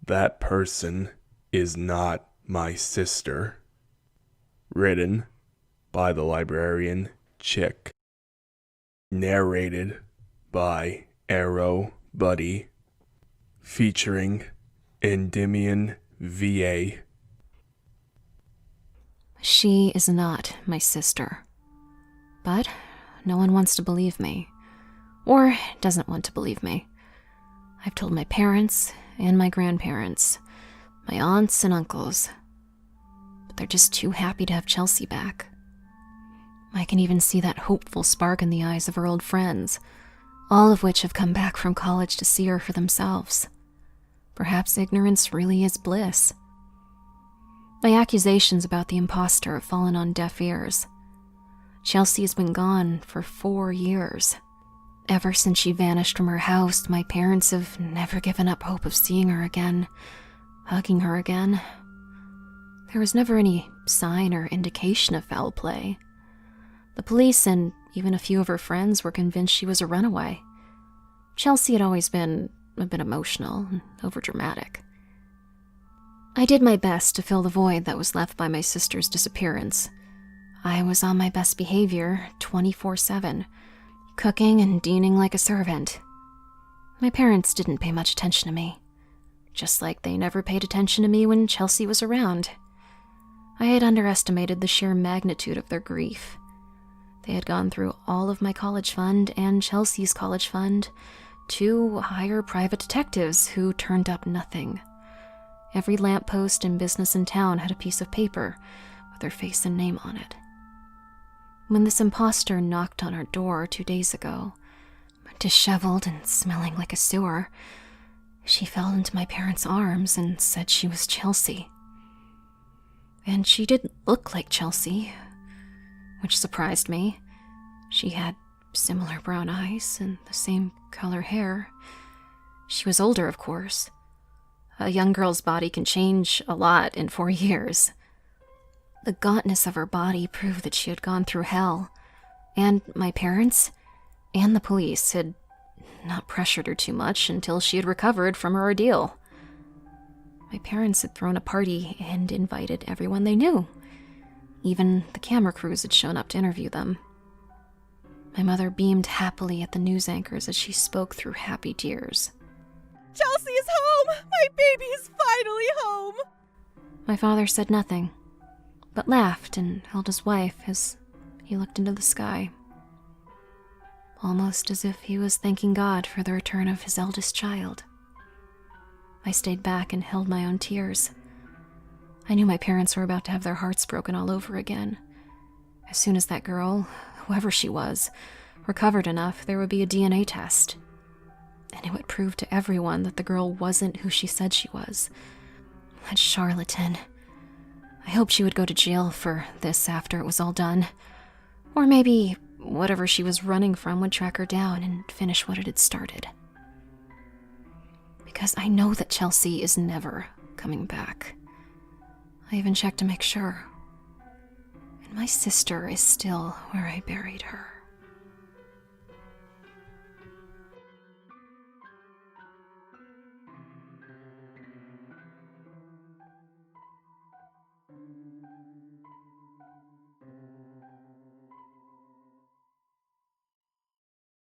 That person is not my sister. Written by the librarianchick. Narrated by Arrow Buddy. Featuring EndymionVA. She is not my sister. But no one wants to believe me. Or doesn't want to believe me. I've told my parents and my grandparents, my aunts and uncles. But they're just too happy to have Chelsea back. I can even see that hopeful spark in the eyes of her old friends, all of which have come back from college to see her for themselves. Perhaps ignorance really is bliss. My accusations about the imposter have fallen on deaf ears. Chelsea has been gone for 4 years. Ever since she vanished from her house, my parents have never given up hope of seeing her again, hugging her again. There was never any sign or indication of foul play. The police and even a few of her friends were convinced she was a runaway. Chelsea had always been a bit emotional and overdramatic. I did my best to fill the void that was left by my sister's disappearance. I was on my best behavior 24/7, cooking and deaning like a servant. My parents didn't pay much attention to me, just like they never paid attention to me when Chelsea was around. I had underestimated the sheer magnitude of their grief. They had gone through all of my college fund and Chelsea's college fund to hire private detectives who turned up nothing. Every lamppost and business in town had a piece of paper with her face and name on it. When this imposter knocked on our door 2 days ago, disheveled and smelling like a sewer, she fell into my parents' arms and said she was Chelsea. And she didn't look like Chelsea, which surprised me. She had similar brown eyes and the same color hair. She was older, of course. A young girl's body can change a lot in 4 years. The gauntness of her body proved that she had gone through hell, and my parents and the police had not pressured her too much until she had recovered from her ordeal. My parents had thrown a party and invited everyone they knew. Even the camera crews had shown up to interview them. My mother beamed happily at the news anchors as she spoke through happy tears. Chelsea is home! My baby is finally home! My father said nothing, but laughed and held his wife as he looked into the sky, almost as if he was thanking God for the return of his eldest child. I stayed back and held my own tears. I knew my parents were about to have their hearts broken all over again. As soon as that girl, whoever she was, recovered enough, there would be a DNA test. And it would prove to everyone that the girl wasn't who she said she was. That charlatan. I hoped she would go to jail for this after it was all done. Or maybe whatever she was running from would track her down and finish what it had started. Because I know that Chelsea is never coming back. I even checked to make sure. And my sister is still where I buried her.